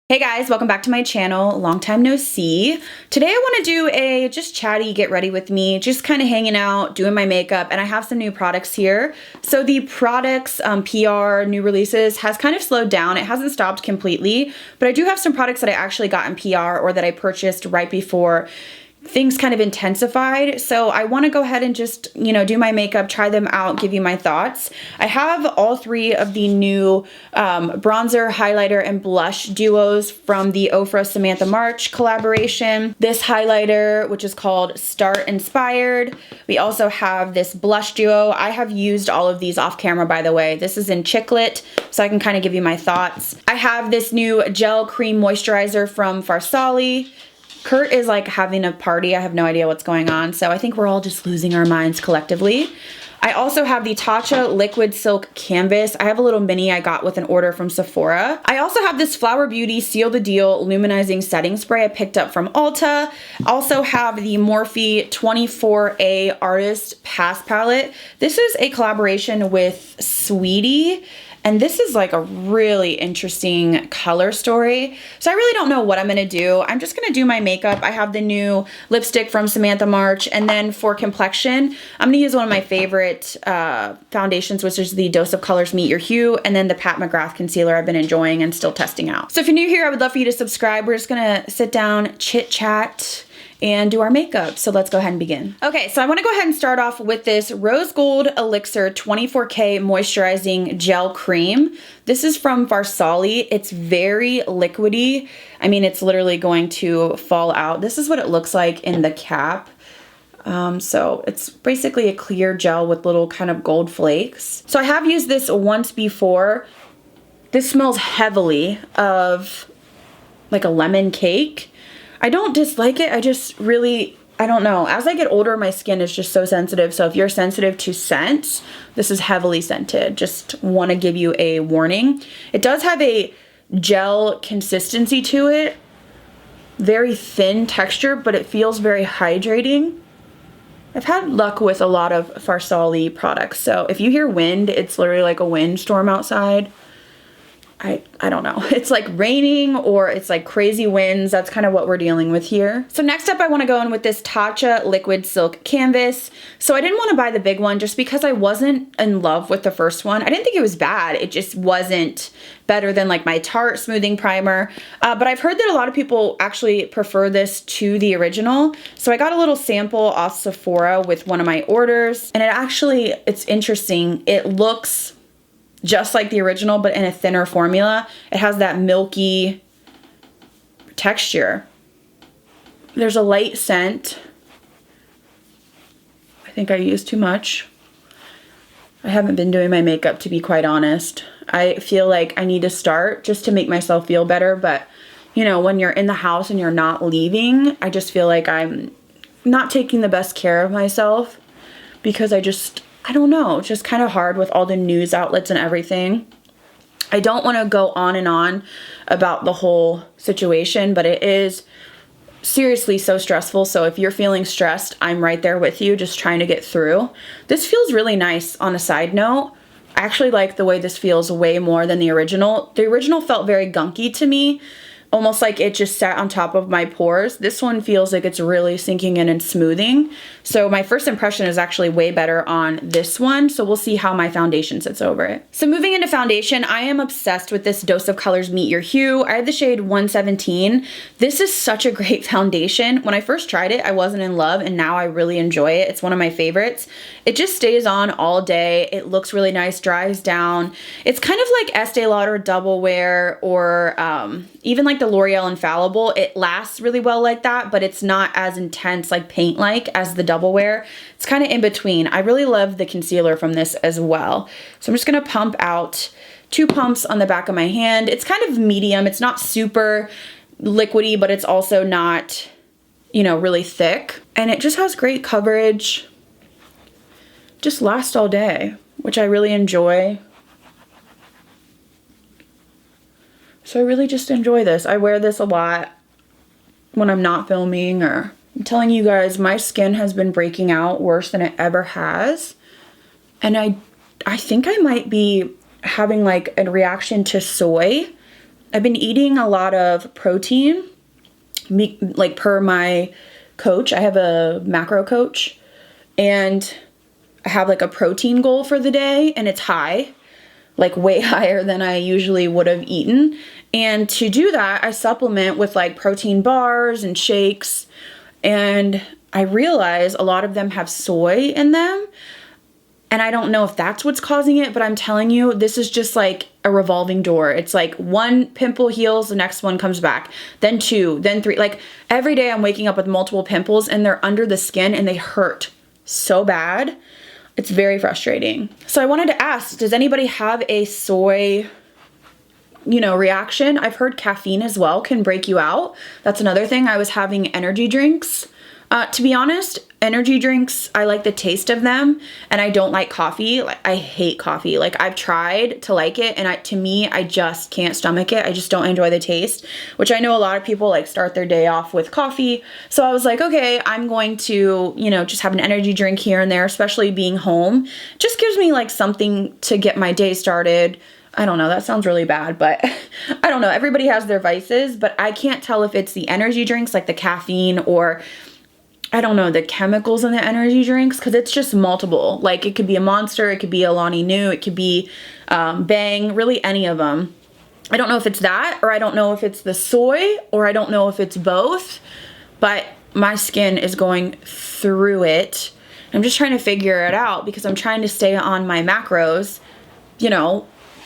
Hey guys, welcome back to my channel. Long time no see. Today I want to do a just chatty get ready with me, just kind of hanging out, doing my makeup, and I have some new products here. So the products, PR, new releases has kind of slowed down. It hasn't stopped completely, but I do have some products that I actually got in PR or that I purchased right before things kind of intensified. So I want to go ahead and just, do my makeup, try them out, give you my thoughts. I have all three of the new bronzer, highlighter, and blush duos from the Ofra Samantha March collaboration. This highlighter, which is called Start Inspired. We also have this blush duo. I have used all of these off camera, by the way. This is in Chiclet, so I can kind of give you my thoughts. I have this new gel cream moisturizer from Farsali. Kurt is like having a party. I have no idea what's going on. So I think we're all just losing our minds collectively. I also have the Tatcha Liquid Silk Canvas. I have a little mini I got with an order from Sephora. I also have this Flower Beauty Seal the Deal Luminizing Setting Spray I picked up from Ulta. Also have the Morphe 24A Artist Pass Palette. This is a collaboration with Sweetie. And this is like a really interesting color story. So I really don't know what I'm gonna do. I'm just gonna do my makeup. I have the new lipstick from Samantha March. And then for complexion, I'm gonna use one of my favorite foundations, which is the Dose of Colors Meet Your Hue. And then the Pat McGrath concealer I've been enjoying and still testing out. So if you're new here, I would love for you to subscribe. We're just gonna sit down, chit chat, and do our makeup. So let's go ahead and begin. Okay, so I wanna go ahead and start off with this Rose Gold Elixir 24K Moisturizing Gel Cream. This is from Farsali. It's very liquidy. I mean, it's literally going to fall out. This is what it looks like in the cap. So it's basically a clear gel with little kind of gold flakes. So I have used this once before. This smells heavily of like a lemon cake. I don't dislike it, I just really, I don't know. As I get older, my skin is just so sensitive. So if you're sensitive to scents, this is heavily scented. Just want to give you a warning. It does have a gel consistency to it. Very thin texture, but it feels very hydrating. I've had luck with a lot of Farsali products. So if you hear wind, it's literally like a windstorm outside. I don't know. It's like raining or it's like crazy winds. That's kind of what we're dealing with here. So next up, I want to go in with this Tatcha Liquid Silk Canvas. So I didn't want to buy the big one just because I wasn't in love with the first one. I didn't think it was bad. It just wasn't better than like my Tarte Smoothing Primer. But I've heard that a lot of people actually prefer this to the original. So I got a little sample off Sephora with one of my orders. And it's interesting. It looks just like the original, but in a thinner formula. It has that milky texture. There's a light scent. I think I used too much. I haven't been doing my makeup, to be quite honest. I feel like I need to start just to make myself feel better, but when you're in the house and you're not leaving, I just feel like I'm not taking the best care of myself because I don't know, it's just kind of hard with all the news outlets and everything. I don't want to go on and on about the whole situation, but it is seriously so stressful. So if you're feeling stressed, I'm right there with you, just trying to get through. This feels really nice on a side note. I actually like the way this feels way more than the original. The original felt very gunky to me, almost like it just sat on top of my pores. This one feels like it's really sinking in and smoothing. So my first impression is actually way better on this one. So we'll see how my foundation sits over it. So moving into foundation, I am obsessed with this Dose of Colors Meet Your Hue. I have the shade 117. This is such a great foundation. When I first tried it, I wasn't in love, and now I really enjoy it. It's one of my favorites. It just stays on all day. It looks really nice, dries down. It's kind of like Estee Lauder Double Wear or even like the L'Oreal Infallible. It lasts really well like that, but it's not as intense, like paint-like, as the Double Wear. It's kind of in between. I really love the concealer from this as well. So I'm just gonna pump out 2 pumps on the back of my hand. It's kind of medium. It's not super liquidy, but it's also not, really thick. And it just has great coverage. Just lasts all day, which I really enjoy. So I really just enjoy this. I wear this a lot when I'm not filming, or I'm telling you guys, my skin has been breaking out worse than it ever has. And I think I might be having like a reaction to soy I've been eating a lot of protein, like per my coach. I have a macro coach, and I have like a protein goal for the day, and it's high, like way higher than I usually would have eaten. And to do that, I supplement with like protein bars and shakes, and I realize a lot of them have soy in them. And I don't know if that's what's causing it, but I'm telling you, this is just like a revolving door. It's like one pimple heals, the next one comes back, then two, then three. Like every day I'm waking up with multiple pimples, and they're under the skin and they hurt so bad. It's very frustrating. So I wanted to ask, does anybody have a soy, reaction? I've heard caffeine as well can break you out. That's another thing. I was having energy drinks. To be honest, energy drinks, I like the taste of them, and I don't like coffee. Like, I hate coffee. Like, I've tried to like it, and to me, I just can't stomach it. I just don't enjoy the taste, which I know a lot of people like start their day off with coffee. So I was like, okay, I'm going to, just have an energy drink here and there, especially being home. It just gives me like something to get my day started. I don't know, that sounds really bad, but I don't know. Everybody has their vices, but I can't tell if it's the energy drinks, like the caffeine, or I don't know, the chemicals in the energy drinks, because it's just multiple. Like, it could be a Monster, it could be a Lonnie New, it could be Bang, really any of them. I don't know if it's that, or I don't know if it's the soy, or I don't know if it's both, but my skin is going through it. I'm just trying to figure it out because I'm trying to stay on my macros,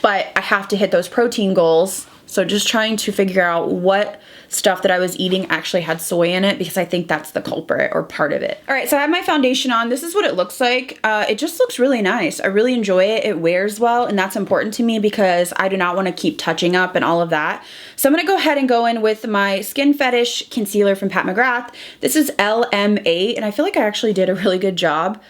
but I have to hit those protein goals. So just trying to figure out what stuff that I was eating actually had soy in it, because I think that's the culprit or part of it. All right, so I have my foundation on. This is what it looks like. It just looks really nice. I really enjoy it. It wears well, and that's important to me because I do not want to keep touching up and all of that. So I'm gonna go ahead and go in with my Skin Fetish concealer from Pat McGrath. This is LM8, and I feel like I actually did a really good job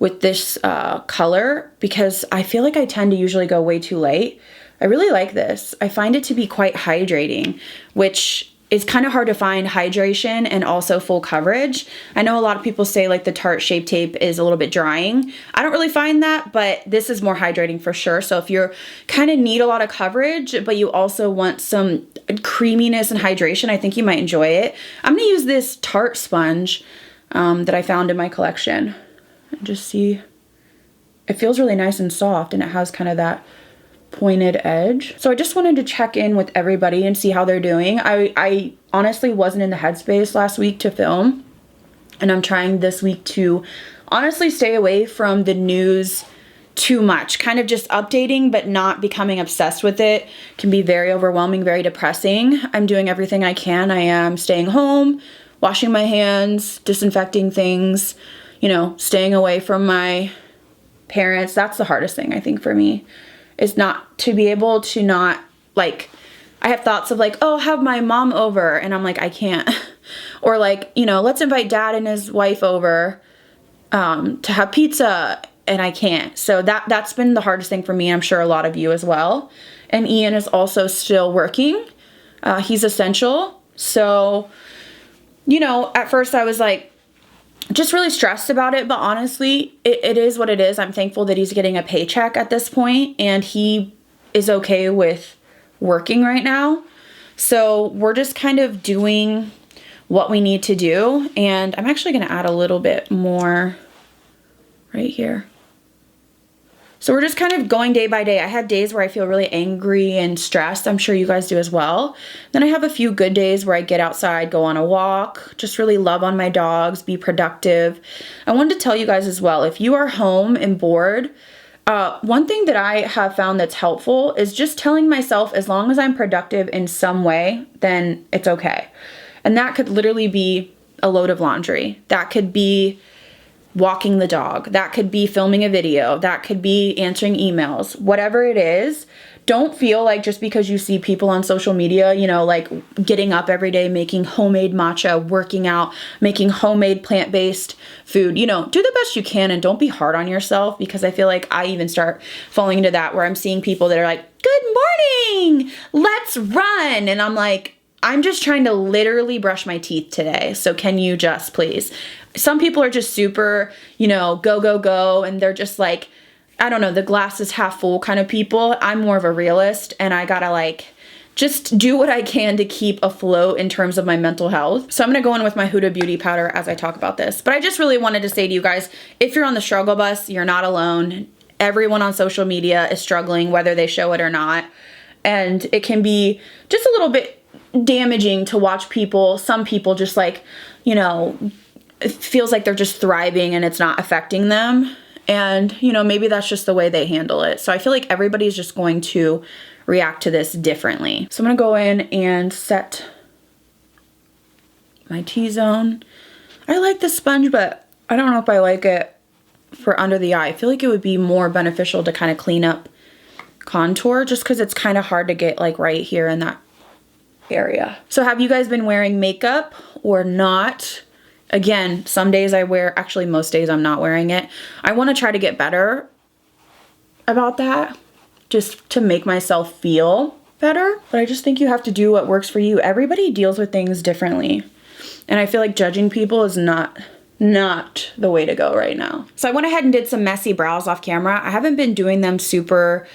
with this color, because I feel like I tend to usually go way too light. I really like this. I find it to be quite hydrating, which is kind of hard to find hydration and also full coverage. I know a lot of people say like the Tarte Shape Tape is a little bit drying. I don't really find that, but this is more hydrating for sure. So if you're kind of need a lot of coverage, but you also want some creaminess and hydration, I think you might enjoy it. I'm gonna use this Tarte sponge that I found in my collection. And just see, it feels really nice and soft, and it has kind of that pointed edge. So I just wanted to check in with everybody and see how they're doing. I honestly wasn't in the headspace last week to film, and I'm trying this week to honestly stay away from the news too much. Kind of just updating, but not becoming obsessed with it can be very overwhelming, very depressing. I'm doing everything I can. I am staying home, washing my hands, disinfecting things, staying away from my parents. That's the hardest thing, I think, for me, is not to be able to not, like, I have thoughts of like, oh, have my mom over, and I'm like, I can't. Or like, let's invite dad and his wife over to have pizza, and I can't. So that's been the hardest thing for me. I'm sure a lot of you as well. And Ian is also still working. He's essential. So, at first I was like, just really stressed about it, but honestly, it is what it is. I'm thankful that he's getting a paycheck at this point, and he is okay with working right now. So we're just kind of doing what we need to do, and I'm actually going to add a little bit more right here. So we're just kind of going day by day. I had days where I feel really angry and stressed. I'm sure you guys do as well. Then I have a few good days where I get outside, go on a walk, just really love on my dogs, be productive. I wanted to tell you guys as well, if you are home and bored, one thing that I have found that's helpful is just telling myself, as long as I'm productive in some way, then it's okay. And that could literally be a load of laundry. That could be walking the dog. That could be filming a video. That could be answering emails. Whatever it is, don't feel like just because you see people on social media, like getting up every day, making homemade matcha, working out, making homemade plant-based food, do the best you can, and don't be hard on yourself, because I feel like I even start falling into that, where I'm seeing people that are like, good morning, let's run. And I'm like, I'm just trying to literally brush my teeth today. So can you just please? Some people are just super, go, go, go. And they're just like, I don't know, the glass is half full kind of people. I'm more of a realist, and I gotta like just do what I can to keep afloat in terms of my mental health. So I'm gonna go in with my Huda Beauty powder as I talk about this. But I just really wanted to say to you guys, if you're on the struggle bus, you're not alone. Everyone on social media is struggling, whether they show it or not. And it can be just a little bit damaging to watch people, some people just like, you know, it feels like they're just thriving and it's not affecting them. And, you know, maybe that's just the way they handle it. So I feel like everybody's just going to react to this differently. So I'm gonna go in and set my T-zone. I like the sponge, but I don't know if I like it for under the eye. I feel like it would be more beneficial to kind of clean up contour just because it's kind of hard to get like right here in that area. So have you guys been wearing makeup or not? Again, some days I wear, actually most days I'm not wearing it. I want to try to get better about that, just to make myself feel better. But I just think you have to do what works for you. Everybody deals with things differently. And I feel like judging people is not the way to go right now. So I went ahead and did some messy brows off camera. I haven't been doing them super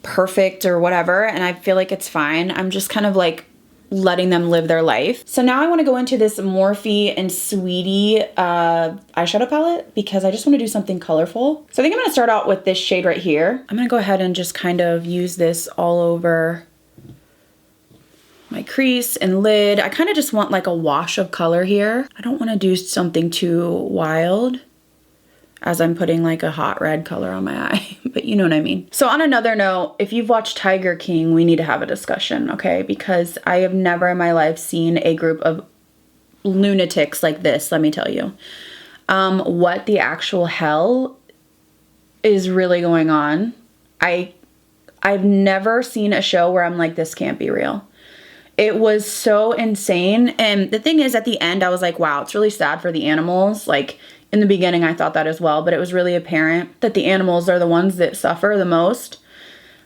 perfect or whatever, and I feel like it's fine. I'm just kind of like letting them live their life. So now I want to go into this Morphe and Sweetie eyeshadow palette because I just want to do something colorful. So I think I'm going to start out with this shade right here. I'm going to go ahead and just kind of use this all over my crease and lid. I kind of just want like a wash of color here. I don't want to do something too wild as I'm putting like a hot red color on my eye, but you know what I mean. So on another note, if you've watched Tiger King, we need to have a discussion, okay? Because I have never in my life seen a group of lunatics like this, let me tell you. What the actual hell is really going on? I've never seen a show where I'm like, this can't be real. It was so insane. And the thing is, at the end, I was like, wow, it's really sad for the animals. Like, in the beginning, I thought that as well, but it was really apparent that the animals are the ones that suffer the most.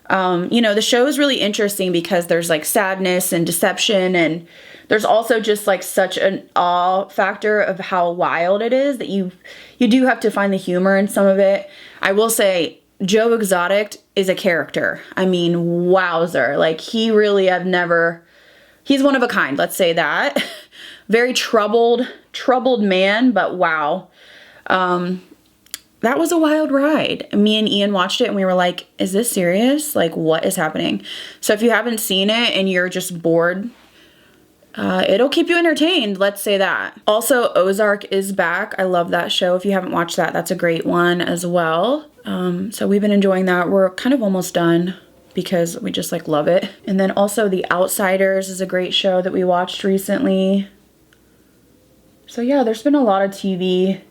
You know, the show is really interesting because there's like sadness and deception, and there's also just like such an awe factor of how wild it is that you do have to find the humor in some of it. I will say, Joe Exotic is a character. I mean, wowzer. Like, he really, he's one of a kind, let's say that. Very troubled man, but wow. That was a wild ride. Me and Ian watched it and we were like, is this serious? Like, what is happening? So if you haven't seen it and you're just bored, it'll keep you entertained, let's say that. Also, Ozark is back. I love that show. If you haven't watched that, that's a great one as well. So we've been enjoying that. We're kind of almost done because we just like love it. And then also The Outsiders is a great show that we watched recently. So yeah, there's been a lot of TV.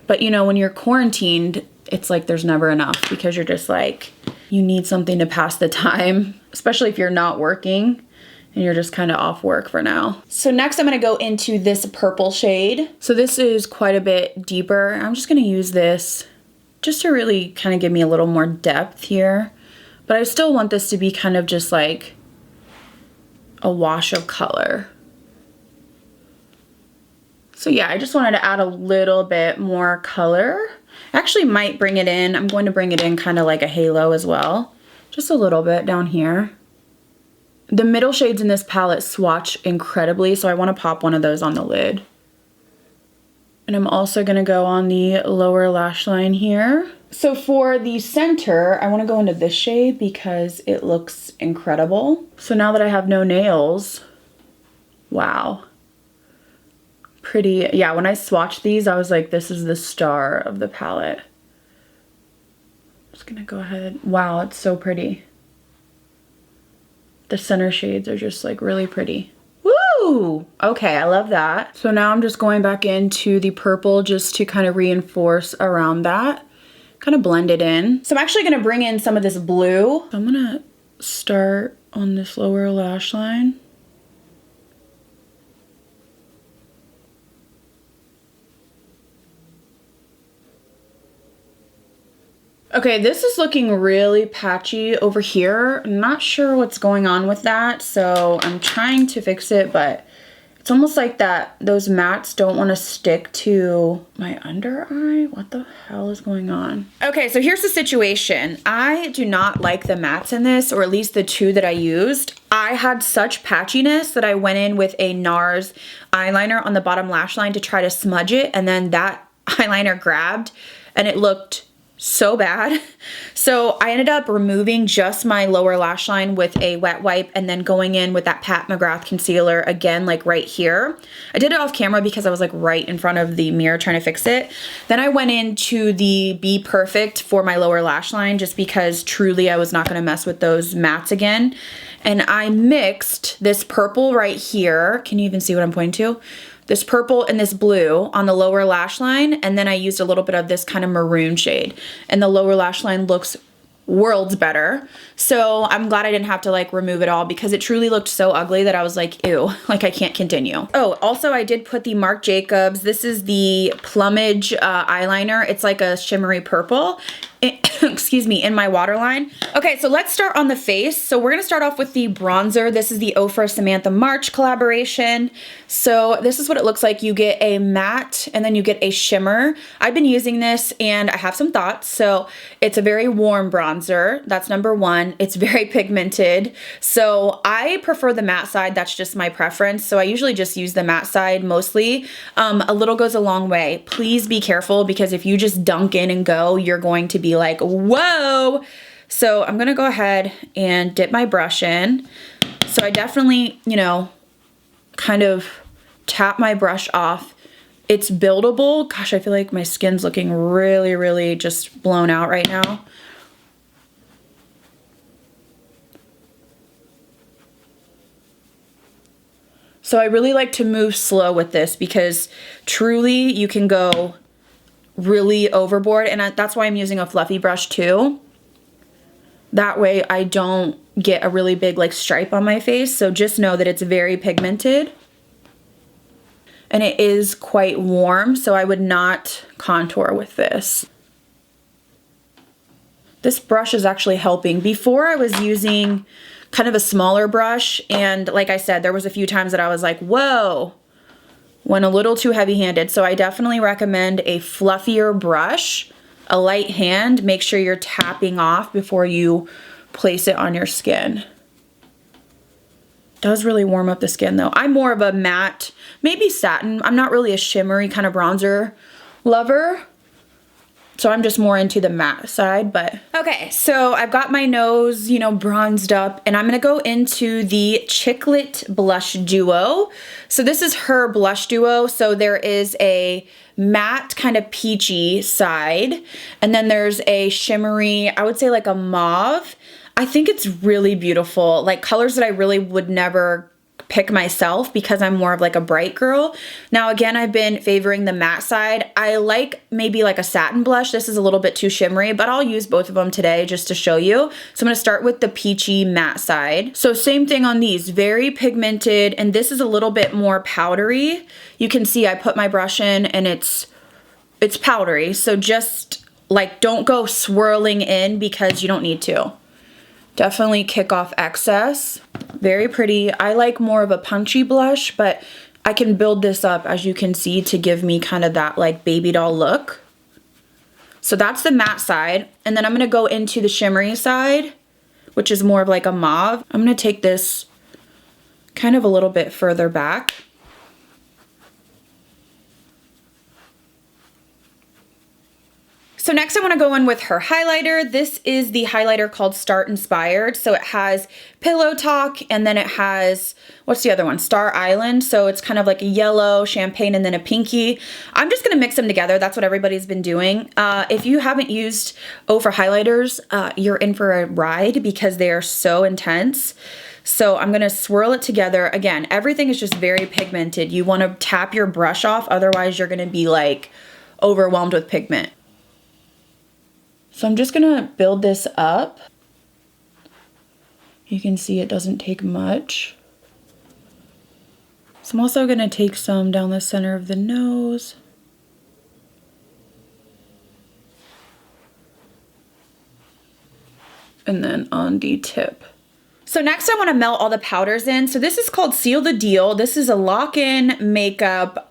But you know, when you're quarantined, it's like there's never enough because you're just like, you need something to pass the time, especially if you're not working and you're just kind of off work for now. So next I'm gonna go into this purple shade. So this is quite a bit deeper. I'm just gonna use this just to really kind of give me a little more depth here. But I still want this to be kind of just like a wash of color. So yeah, I just wanted to add a little bit more color. I actually might bring it in. I'm going to bring it in kind of like a halo as well. Just a little bit down here. The middle shades in this palette swatch incredibly, so I want to pop one of those on the lid. And I'm also going to go on the lower lash line here. So for the center, I want to go into this shade because it looks incredible. So now that I have no nails, wow. Pretty. Yeah, when I swatched these, I was like, this is the star of the palette. I'm just gonna go ahead. Wow, it's so pretty. The center shades are just like really pretty. Woo! Okay, I love that. So now I'm just going back into the purple just to kind of reinforce around that. Kind of blend it in. So I'm actually gonna bring in some of this blue. I'm gonna start on this lower lash line. Okay, this is looking really patchy over here. I'm not sure what's going on with that, so I'm trying to fix it, but It's almost like that those mattes don't want to stick to my under eye. What the hell is going on? Okay, so here's the situation. I do not like the mattes in this, or at least the two that I used. I had such patchiness that I went in with a NARS eyeliner on the bottom lash line to try to smudge it, and then that eyeliner grabbed and it looked so bad. So I ended up removing just my lower lash line with a wet wipe and then going in with that Pat McGrath concealer again, like right here. I did it off camera because I was like right in front of the mirror trying to fix it. Then I went into the Be Perfect for my lower lash line just because truly I was not going to mess with those mattes again. And I mixed this purple right here. Can you even see what I'm pointing to? This purple and this blue on the lower lash line, and then I used a little bit of this kind of maroon shade, and the lower lash line looks worlds better. So I'm glad I didn't have to like remove it all because it truly looked so ugly that I was like, ew, like I can't continue. Oh, also I did put the Marc Jacobs, this is the Plumage eyeliner. It's like a shimmery purple. Excuse me, in my waterline. Okay, so let's start on the face. So we're gonna start off with the bronzer. This is the Ofra Samantha March collaboration. So this is what it looks like. You get a matte and then you get a shimmer. I've been using this and I have some thoughts. So it's a very warm bronzer. That's number one. It's very pigmented. So I prefer the matte side. That's just my preference. So I usually just use the matte side mostly. A little goes a long way. Please be careful because if you just dunk in and go, you're going to be like, whoa. So I'm gonna go ahead and dip my brush in. So I definitely, you know, kind of tap my brush off. It's buildable. Gosh, I feel like my skin's looking really, really just blown out right now. So I really like to move slow with this because truly you can go really overboard, and that's why I'm using a fluffy brush too. That way I don't get a really big like stripe on my face. So just know that it's very pigmented and it is quite warm, so I would not contour with this. This brush is actually helping. Before I was using kind of a smaller brush, and like I said, there was a few times that I was like, whoa, went a little too heavy-handed. So I definitely recommend a fluffier brush, a light hand. Make sure you're tapping off before you place it on your skin. It does really warm up the skin though. I'm more of a matte, maybe satin. I'm not really a shimmery kind of bronzer lover. So I'm just more into the matte side, but. Okay, so I've got my nose, you know, bronzed up, and I'm gonna go into the Chiclet Blush Duo. So this is her blush duo. So there is a matte kind of peachy side, and then there's a shimmery, I would say like a mauve. I think it's really beautiful, like colors that I really would never pick myself because I'm more of like a bright girl. Now again, I've been favoring the matte side. I like maybe like a satin blush. This is a little bit too shimmery, but I'll use both of them today just to show you. So I'm gonna start with the peachy matte side. So same thing on these, very pigmented, and this is a little bit more powdery. You can see I put my brush in and it's powdery. So just like don't go swirling in because you don't need to. Definitely kick off excess. Very pretty. I like more of a punchy blush, but I can build this up, as you can see, to give me kind of that like baby doll look. So that's the matte side. And then I'm gonna go into the shimmery side, which is more of like a mauve. I'm gonna take this kind of a little bit further back. So next I want to go in with her highlighter. This is the highlighter called Start Inspired. So it has Pillow Talk, and then it has, what's the other one? Star Island. So it's kind of like a yellow, champagne, and then a pinky. I'm just going to mix them together. That's what everybody's been doing. If you haven't used Ofra highlighters, you're in for a ride because they are so intense. So I'm gonna swirl it together. Again, everything is just very pigmented. You wanna tap your brush off, otherwise you're gonna be like overwhelmed with pigment. So I'm just gonna build this up. You can see it doesn't take much. So I'm also gonna take some down the center of the nose. And then on the tip. So next I want to melt all the powders in. So this is called Seal the Deal. This is a lock-in makeup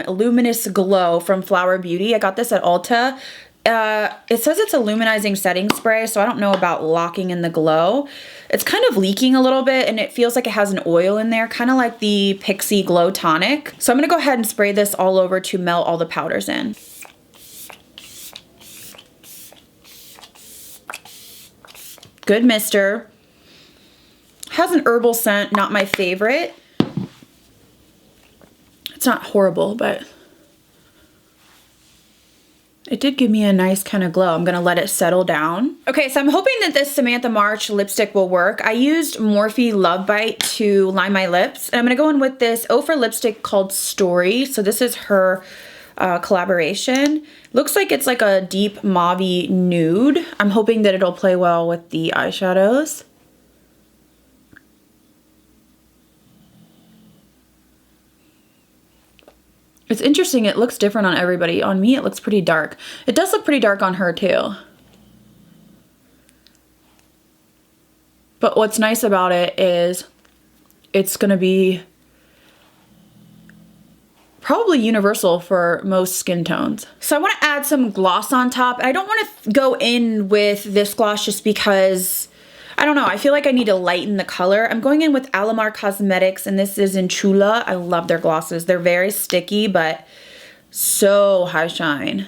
luminous glow from Flower Beauty. I got this at Ulta. It says it's a luminizing setting spray, so I don't know about locking in the glow. It's kind of leaking a little bit and it feels like it has an oil in there, kind of like the Pixie Glow Tonic. So I'm gonna go ahead and spray this all over to melt all the powders in. Good mister. Has an herbal scent, not my favorite. It's not horrible, but it did give me a nice kind of glow. I'm gonna let it settle down. Okay, so I'm hoping that this Samantha March lipstick will work. I used Morphe Love Bite to line my lips. And I'm gonna go in with this Ofra lipstick called Story. So this is her collaboration. Looks like it's like a deep mauve-y nude. I'm hoping that it'll play well with the eyeshadows. It's interesting, it looks different on everybody. On me, it looks pretty dark. It does look pretty dark on her too. But what's nice about it is it's gonna be probably universal for most skin tones. So I wanna add some gloss on top. I don't wanna go in with this gloss just because I don't know, I feel like I need to lighten the color. I'm going in with Alamar Cosmetics, and this is in Chula. I love their glosses. They're very sticky, but so high shine.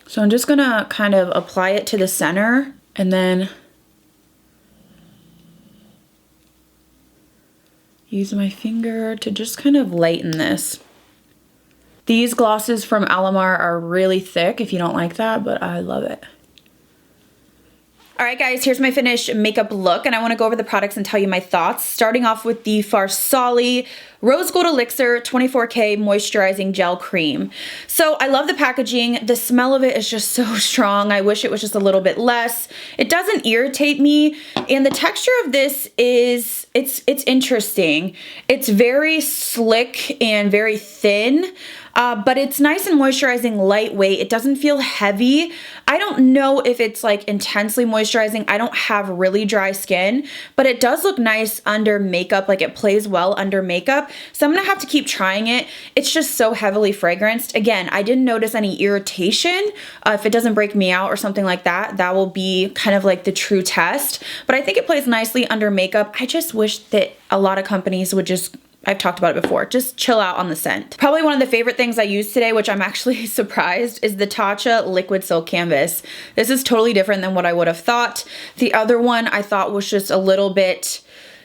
So I'm just gonna kind of apply it to the center, and then use my finger to just kind of lighten this. These glosses from Alamar are really thick if you don't like that, but I love it. All right, guys, here's my finished makeup look, and I want to go over the products and tell you my thoughts. Starting off with the Farsali Rose Gold Elixir 24K Moisturizing Gel Cream. So I love the packaging. The smell of it is just so strong. I wish it was just a little bit less. It doesn't irritate me, and the texture of this is, it's interesting. It's very slick and very thin. But it's nice and moisturizing, lightweight. It doesn't feel heavy. I don't know if it's like intensely moisturizing. I don't have really dry skin, but it does look nice under makeup. Like it plays well under makeup. So I'm gonna have to keep trying it. It's just so heavily fragranced. Again, I didn't notice any irritation. If it doesn't break me out or something like that, that will be kind of like the true test. But I think it plays nicely under makeup. I just wish that a lot of companies would just, I've talked about it before, just chill out on the scent. Probably one of the favorite things I used today, which I'm actually surprised, is the Tatcha Liquid Silk Canvas. This is totally different than what I would have thought. The other one I thought was just a little bit,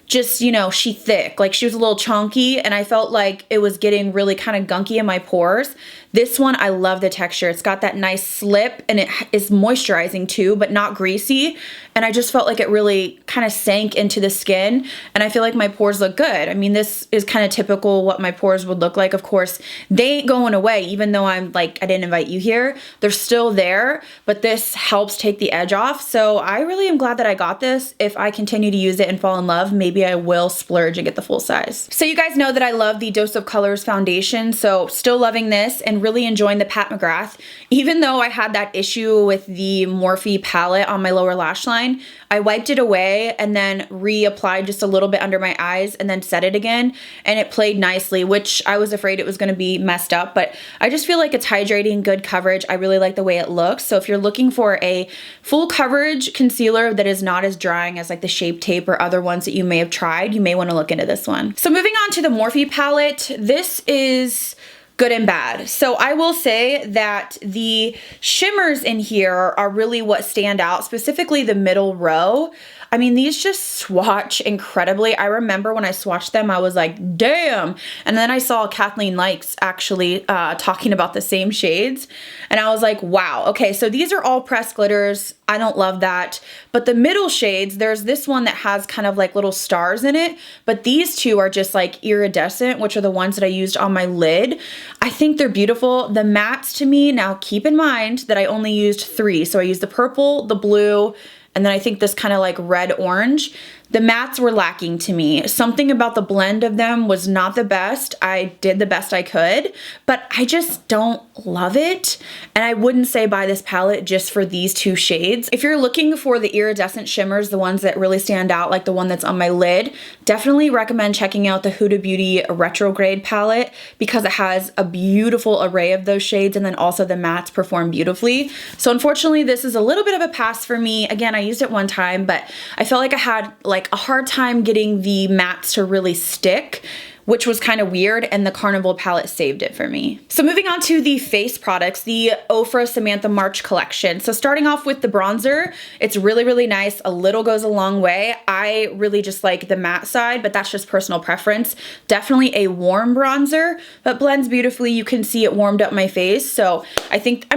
just, you know, she thick, like she was a little chunky, and I felt like it was getting really kind of gunky in my pores. This one, I love the texture. It's got that nice slip, and it is moisturizing too, but not greasy. And I just felt like it really kind of sank into the skin, and I feel like my pores look good. I mean, this is kind of typical what my pores would look like. Of course, they ain't going away, even though I'm like, I didn't invite you here. They're still there, but this helps take the edge off. So I really am glad that I got this. If I continue to use it and fall in love, maybe I will splurge and get the full size. So you guys know that I love the Dose of Colors foundation, so still loving this and really enjoying the Pat McGrath. Even though I had that issue with the Morphe palette on my lower lash line, I wiped it away and then reapplied just a little bit under my eyes and then set it again, and it played nicely, which I was afraid it was going to be messed up, but I just feel like it's hydrating, good coverage. I really like the way it looks. So if you're looking for a full coverage concealer that is not as drying as like the Shape Tape or other ones that you may have tried, you may want to look into this one. So moving on to the Morphe palette, this is good and bad. So I will say that the shimmers in here are really what stand out, specifically the middle row. I mean, these just swatch incredibly. I remember when I swatched them, I was like, damn. And then I saw Kathleen Likes actually talking about the same shades. And I was like, wow. Okay, so these are all pressed glitters. I don't love that. But the middle shades, there's this one that has kind of like little stars in it. But these two are just like iridescent, which are the ones that I used on my lid. I think they're beautiful. The mattes to me, now keep in mind that I only used 3. So I used the purple, the blue, and then I think this kind of like red orange. The mattes were lacking to me. Something about the blend of them was not the best. I did the best I could, but I just don't love it. And I wouldn't say buy this palette just for these two shades. If you're looking for the iridescent shimmers, the ones that really stand out, like the one that's on my lid, definitely recommend checking out the Huda Beauty Retrograde palette because it has a beautiful array of those shades, and then also the mattes perform beautifully. So unfortunately, this is a little bit of a pass for me. Again, I used it one time, but I felt like I had like a hard time getting the mattes to really stick, which was kind of weird, and the Carnival palette saved it for me. So moving on to the face products, the Ofra Samantha March collection. So starting off with the bronzer, it's really, really nice. A little goes a long way. I really just like the matte side, but that's just personal preference. Definitely a warm bronzer, but blends beautifully. You can see it warmed up my face. So I think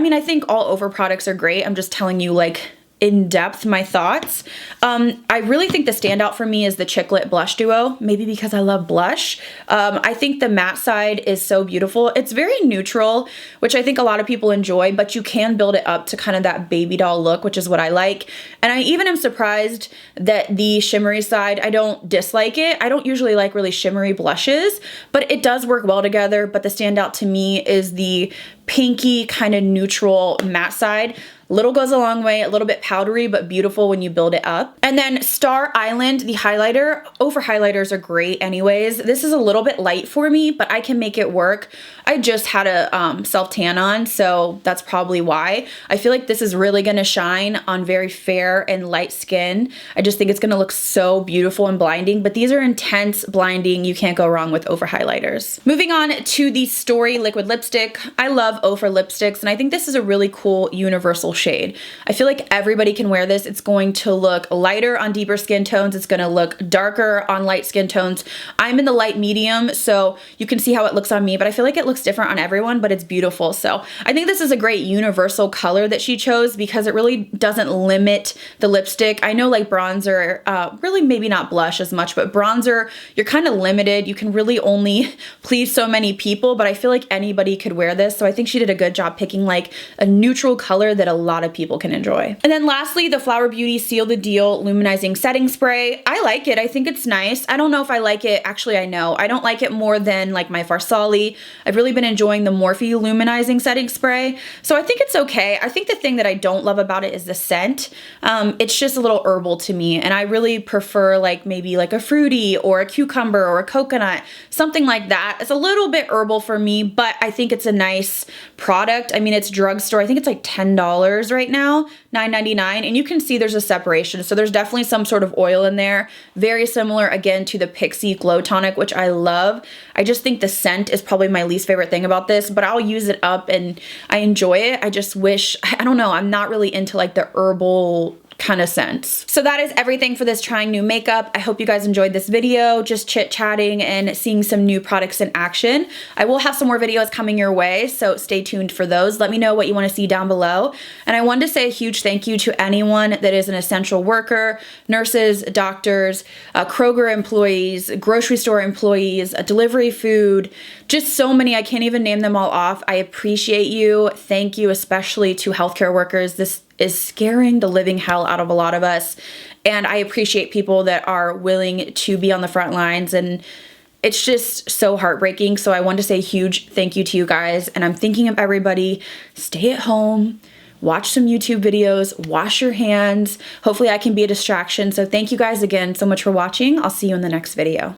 all Ofra products are great. I'm just telling you like in depth my thoughts. I really think the standout for me is the Chiclet Blush Duo, maybe because I love blush. I think the matte side is so beautiful. It's very neutral, which I think a lot of people enjoy, but you can build it up to kind of that baby doll look, which is what I like. And I even am surprised that the shimmery side, I don't dislike it. I don't usually like really shimmery blushes, but it does work well together. But the standout to me is the pinky kind of neutral matte side. Little goes a long way, a little bit powdery, but beautiful when you build it up. And then Star Island, the highlighter. Ofra highlighters are great anyways. This is a little bit light for me, but I can make it work. I just had a self-tan on, so that's probably why. I feel like this is really gonna shine on very fair and light skin. I just think it's gonna look so beautiful and blinding, but these are intense, blinding. You can't go wrong with Ofra highlighters. Moving on to the Story liquid lipstick. I love Ofra lipsticks, and I think this is a really cool universal shade. I feel like everybody can wear this. It's going to look lighter on deeper skin tones. It's gonna look darker on light skin tones. I'm in the light medium, so you can see how it looks on me, but I feel like it looks different on everyone, but it's beautiful. So I think this is a great universal color that she chose because it really doesn't limit the lipstick. I know like bronzer, really maybe not blush as much, but bronzer, you're kind of limited. You can really only please so many people, but I feel like anybody could wear this. So I think she did a good job picking like a neutral color that a lot of people can enjoy. And then lastly, the Flower Beauty Seal the Deal Luminizing Setting Spray. I like it. I think it's nice. I don't know if I like it. Actually, I know. I don't like it more than like my Farsali. I've really been enjoying the Morphe Luminizing Setting Spray. So I think it's okay. I think the thing that I don't love about it is the scent. It's just a little herbal to me, and I really prefer like maybe like a fruity or a cucumber or a coconut, something like that. It's a little bit herbal for me, but I think it's a nice product. I mean, it's drugstore. I think it's like $10 right now, $9.99, and you can see there's a separation. So there's definitely some sort of oil in there. Very similar again to the Pixie Glow Tonic, which I love. I just think the scent is probably my least favorite thing about this, but I'll use it up and I enjoy it. I just wish, I don't know, I'm not really into like the herbal kind of sense. So that is everything for this trying new makeup. I hope you guys enjoyed this video, just chit-chatting and seeing some new products in action. I will have some more videos coming your way, so stay tuned for those. Let me know what you want to see down below. And I wanted to say a huge thank you to anyone that is an essential worker, nurses, doctors, Kroger employees, grocery store employees, delivery food, just so many. I can't even name them all off. I appreciate you. Thank you, especially to healthcare workers. This is scaring the living hell out of a lot of us. And I appreciate people that are willing to be on the front lines, and it's just so heartbreaking. So I want to say a huge thank you to you guys. And I'm thinking of everybody, stay at home, watch some YouTube videos, wash your hands. Hopefully I can be a distraction. So thank you guys again so much for watching. I'll see you in the next video.